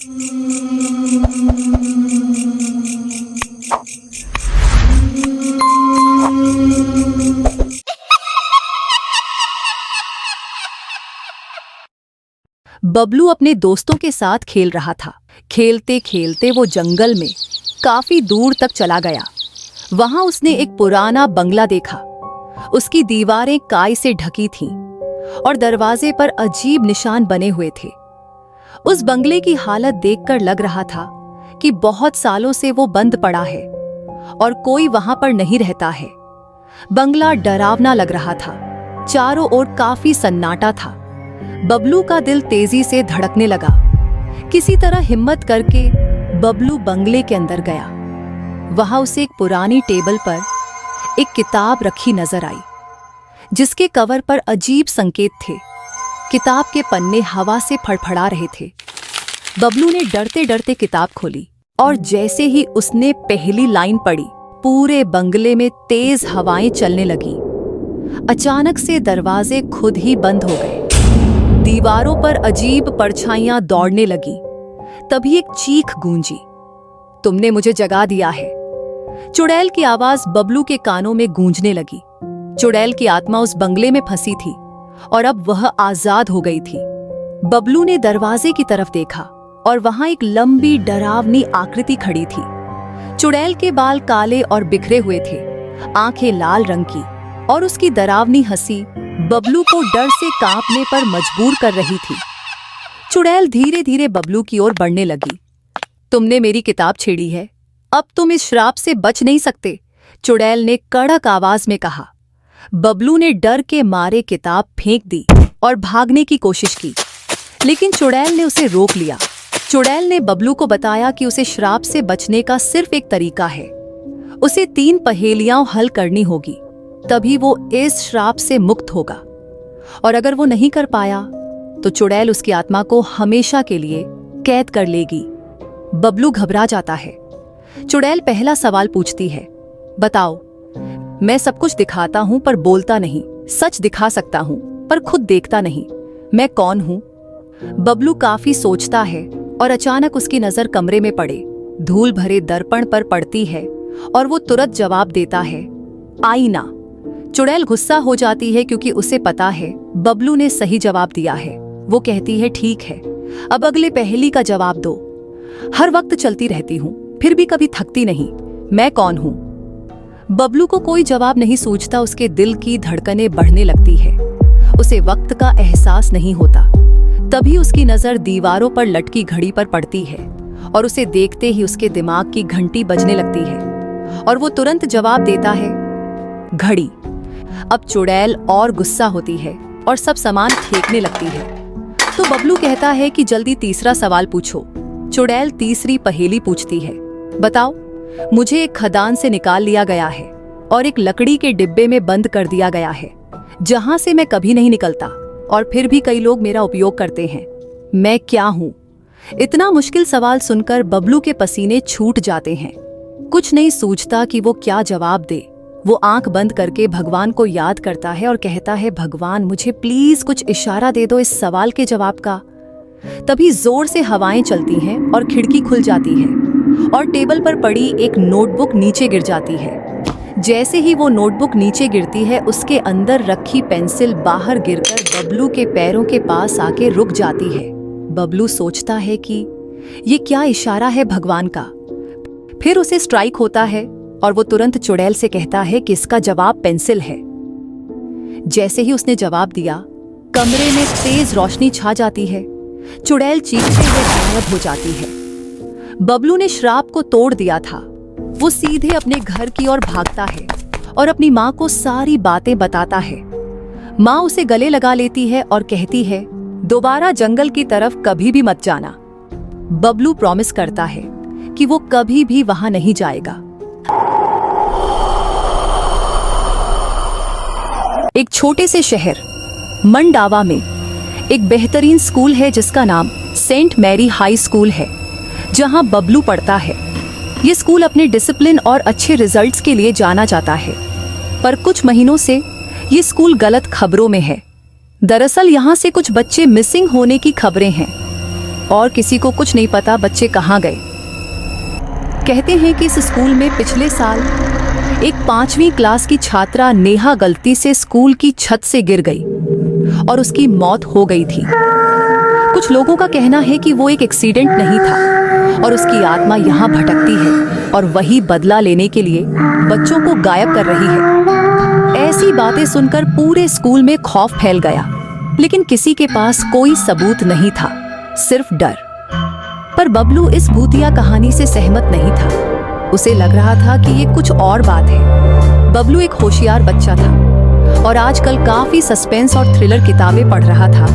बबलू अपने दोस्तों के साथ खेल रहा था। खेलते खेलते वो जंगल में काफी दूर तक चला गया। वहां उसने एक पुराना बंगला देखा। उसकी दीवारें काई से ढकी थीं और दरवाजे पर अजीब निशान बने हुए थे। उस बंगले की हालत देखकर लग रहा था कि बहुत सालों से वो बंद पड़ा है और कोई वहां पर नहीं रहता है। बंगला डरावना लग रहा था। चारों ओर काफी सन्नाटा था। बबलू का दिल तेजी से धड़कने लगा। किसी तरह हिम्मत करके बबलू बंगले के अंदर गया। वहां उसे एक पुरानी टेबल पर एक किताब रखी नजर आई, जिसके कवर पर अजीब संकेत थे। किताब के पन्ने हवा से फड़फड़ा रहे थे। बबलू ने डरते डरते किताब खोली और जैसे ही उसने पहली लाइन पढ़ी, पूरे बंगले में तेज हवाएं चलने लगी। अचानक से दरवाजे खुद ही बंद हो गए। दीवारों पर अजीब परछाइयां दौड़ने लगी। तभी एक चीख गूंजी, तुमने मुझे जगा दिया है। चुड़ैल की आवाज बबलू के कानों में गूंजने लगी। चुड़ैल की आत्मा उस बंगले में फंसी थी और अब वह आजाद हो गई थी। बबलू ने दरवाजे की तरफ देखा और वहां एक लंबी डरावनी आकृति खड़ी थी। चुड़ैल के बाल काले और बिखरे हुए थे, आंखें लाल रंग की, और उसकी डरावनी हंसी बबलू को डर से कांपने पर मजबूर कर रही थी। चुड़ैल धीरे धीरे बबलू की ओर बढ़ने लगी। तुमने मेरी किताब छेड़ी है, अब तुम इस श्राप से बच नहीं सकते, चुड़ैल ने कड़क आवाज में कहा। बबलू ने डर के मारे किताब फेंक दी और भागने की कोशिश की, लेकिन चुड़ैल ने उसे रोक लिया। चुड़ैल ने बबलू को बताया कि उसे श्राप से बचने का सिर्फ एक तरीका है। उसे 3 पहेलियां हल करनी होगी, तभी वो इस श्राप से मुक्त होगा। और अगर वो नहीं कर पाया तो चुड़ैल उसकी आत्मा को हमेशा के लिए कैद कर लेगी। बबलू घबरा जाता है। चुड़ैल पहला सवाल पूछती है, बताओ, मैं सब कुछ दिखाता हूं पर बोलता नहीं, सच दिखा सकता हूं पर खुद देखता नहीं, मैं कौन हूं? बबलू काफी सोचता है और अचानक उसकी नजर कमरे में पड़े धूल भरे दर्पण पर पड़ती है और वो तुरंत जवाब देता है, आईना। चुड़ैल गुस्सा हो जाती है क्योंकि उसे पता है बबलू ने सही जवाब दिया है। वो कहती है, ठीक है, अब अगले पहेली का जवाब दो। हर वक्त चलती रहती हूँ, फिर भी कभी थकती नहीं, मैं कौन हूँ? बबलू को कोई जवाब नहीं सूझता। उसके दिल की धड़कनें बढ़ने लगती है। उसे वक्त का एहसास नहीं होता। तभी उसकी नजर दीवारों पर लटकी घड़ी पर पड़ती है और उसे देखते ही उसके दिमाग की घंटी बजने लगती है और वो तुरंत जवाब देता है, घड़ी। अब चुड़ैल और गुस्सा होती है और सब सामान फेंकने लगती है। तो बबलू कहता है कि जल्दी तीसरा सवाल पूछो। चुड़ैल तीसरी पहेली पूछती है, बताओ, मुझे एक खदान से निकाल लिया गया है और एक लकड़ी के डिब्बे में बंद कर दिया गया है, जहां से मैं कभी नहीं निकलता, और फिर भी कई लोग मेरा उपयोग करते हैं। मैं क्या हूं? इतना मुश्किल सवाल सुनकर बबलू के पसीने छूट जाते हैं। कुछ नहीं सूझता कि वो क्या जवाब दे। वो आंख बंद करके भगवान को याद करता है और कहता है, भगवान, मुझे प्लीज कुछ इशारा दे दो इस सवाल के जवाब का। तभी जोर से हवाएं चलती हैं और खिड़की खुल जाती है और टेबल पर पड़ी एक नोटबुक नीचे गिर जाती है। जैसे ही वो नोटबुक नीचे गिरती है, उसके अंदर रखी पेंसिल बाहर गिरकर बबलू के पैरों के पास आके रुक जाती है। बबलू सोचता है कि ये क्या इशारा है भगवान का। फिर उसे स्ट्राइक होता है और वो तुरंत चुड़ैल से कहता है कि इसका जवाब पेंसिल है। जैसे ही उसने जवाब दिया, कमरे में तेज रोशनी छा जाती है। चुड़ैल चीखते हुए गायब हो जाती है। बबलू ने श्राप को तोड़ दिया था। वो सीधे अपने घर की ओर भागता है और अपनी माँ को सारी बातें बताता है। माँ उसे गले लगा लेती है और कहती है, दोबारा जंगल की तरफ कभी भी मत जाना। बबलू प्रॉमिस करता है कि वो कभी भी वहां नहीं जाएगा। एक छोटे से शहर मंडावा में एक बेहतरीन स्कूल है जिसका नाम सेंट मैरी हाई स्कूल है, जहां बबलू पढ़ता है। ये स्कूल अपने डिसिप्लिन और अच्छे रिजल्ट्स के लिए जाना जाता है, पर कुछ महीनों से ये स्कूल गलत खबरों में है। दरअसल यहाँ से कुछ बच्चे मिसिंग होने की खबरें हैं। और किसी को कुछ नहीं पता बच्चे कहाँ गए। कहते हैं कि इस स्कूल में पिछले साल एक 5वीं क्लास की छात्रा नेहा गलती से स्कूल की छत से गिर गई और उसकी मौत हो गई थी। कुछ लोगों का कहना है कि वो एक एक्सीडेंट नहीं था और उसकी आत्मा यहाँ भटकती है और वही बदला लेने के लिए बच्चों को गायब कर रही है। ऐसी बातें सुनकर पूरे स्कूल में खौफ फैल गया, लेकिन किसी के पास कोई सबूत नहीं था, सिर्फ डर। पर बबलू इस भूतिया कहानी से सहमत नहीं था। उसे लग रहा था कि ये कुछ और बात है। बबलू एक होशियार बच्चा था और आजकल काफी सस्पेंस और थ्रिलर किताबें पढ़ रहा था,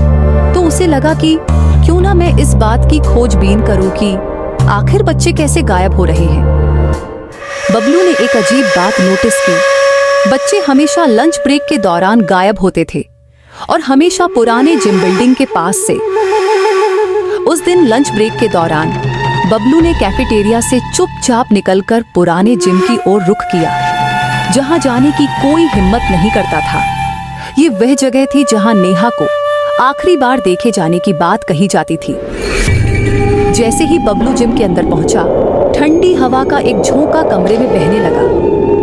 तो उसे लगा कि क्यों ना मैं इस बात की खोजबीन करूं कि आखिर बच्चे कैसे गायब हो रहे हैं। बबलू ने एक अजीब बात नोटिस की। बच्चे हमेशा लंच ब्रेक के दौरान गायब होते थे और हमेशा पुराने जिम बिल्डिंग के पास से। उस दिन लंच ब्रेक के दौरान बबलू ने कैफेटेरिया से चुपचाप निकलकर पुराने जिम की ओर रुख किया, जहां जाने की कोई हिम्मत नहीं करता था। ये वह जगह थी जहां नेहा को आखिरी बार देखे जाने की बात कही जाती थी। जैसे ही बबलू जिम के अंदर पहुंचा, ठंडी हवा का एक झोंका कमरे में बहने लगा।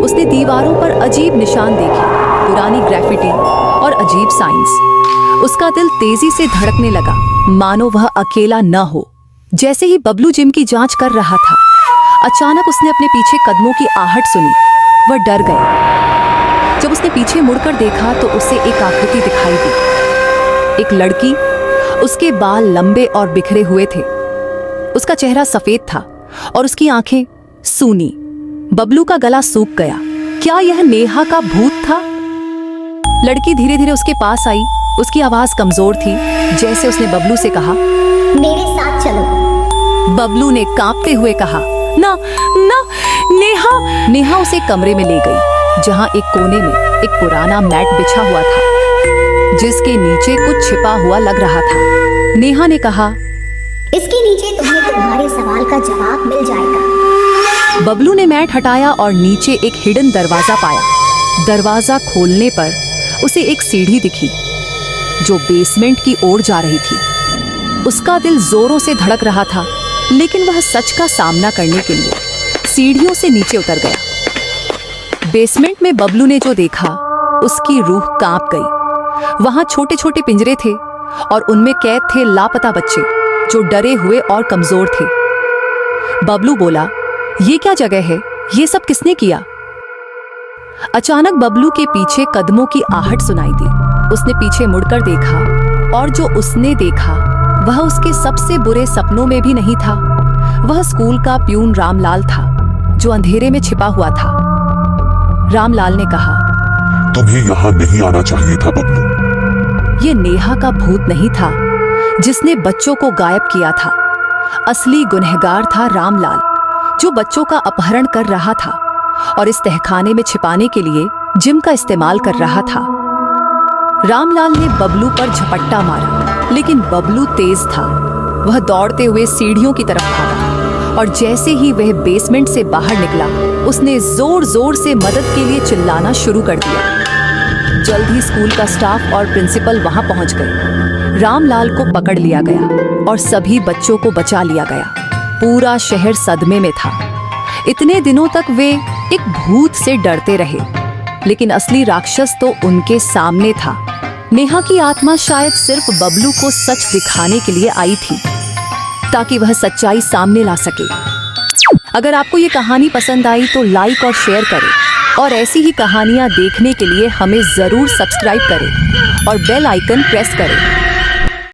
उसने दीवारों पर अजीब निशान देखे, पुरानी ग्राफिटी और अजीब साइंस। उसका दिल तेजी से धड़कने लगा, मानो वह अकेला न हो। जैसे ही बबलू जिम की जांच कर रहा था, अचानक उसने अपने पीछे कदमों की आहट सुनी। वह डर गया। जब उसने पीछे मुड़कर देखा तो उसे एक आकृति दिखाई दी। एक लड़की। उसके बाल लंबे और बिखरे हुए थे। उसका चेहरा सफेद था और उसकी आंखें सूनी। बबलू का गला सूख गया। क्या यह नेहा का भूत था? लड़की धीरे धीरे उसके पास आई। उसकी आवाज कमजोर थी, जैसे उसने बबलू से कहा, मेरे साथ चलो। बबलू ने कांपते हुए कहा, ना ना नेहा। नेहा उसे कमरे में ले गई, जहां एक कोने में एक पुराना मैट बिछा हुआ था, जिसके नीचे कुछ छिपा हुआ लग रहा था। नेहा ने कहा, इसके नीचे तुम्हें तुम्हारे सवाल का जवाब मिल जाएगा। बबलू ने मैट हटाया और नीचे एक हिडन दरवाजा पाया। दरवाजा खोलने पर उसे एक सीढ़ी दिखी जो बेसमेंट की ओर जा रही थी। उसका दिल जोरों से धड़क रहा था, लेकिन वह सच का सामना करने के लिए सीढ़ियों से नीचे उतर गया। बेसमेंट में बबलू ने जो देखा, उसकी रूह कांप गई। वहां छोटे छोटे पिंजरे थे और उनमें कैद थे लापता बच्चे, जो डरे हुए और कमजोर थे। बबलू बोला, ये क्या जगह है? ये सब किसने किया? अचानक बबलू के पीछे कदमों की आहट सुनाई दी। उसने पीछे मुड़कर देखा और जो उसने देखा वह उसके सबसे बुरे सपनों में भी नहीं था। वह स्कूल का प्यून रामलाल था, जो अंधेरे में छिपा हुआ था। रामलाल ने कहा, तुम्हें यहाँ नहीं आना चाहिए था बबलू। ये नेहा का भूत नहीं था जिसने बच्चों को गायब किया था। असली गुनहगार था रामलाल, जो बच्चों का अपहरण कर रहा था और इस तहखाने में छिपाने के लिए जिम का इस्तेमाल कर रहा था। रामलाल ने बबलू पर झपट्टा मारा, लेकिन बबलू तेज था। वह दौड़ते हुए सीढ़ियों की तरफ भागा और जैसे ही वह बेसमेंट से बाहर निकला, उसने जोर जोर से मदद के लिए चिल्लाना शुरू कर दिया। जल्द ही स्कूल का स्टाफ और प्रिंसिपल वहां पहुंच गए। रामलाल को पकड़ लिया गया और सभी बच्चों को बचा लिया गया। पूरा शहर सदमे में था। इतने दिनों तक वे एक भूत से डरते रहे, लेकिन असली राक्षस तो उनके सामने था। नेहा की आत्मा शायद सिर्फ बबलू को सच दिखाने के लिए आई थी, ताकि वह सच्चाई सामने ला सके। अगर आपको ये कहानी पसंद आई तो लाइक और शेयर करें और ऐसी ही कहानियां देखने के लिए हमें जरूर सब्सक्राइब करें और बेल आइकन प्रेस करें।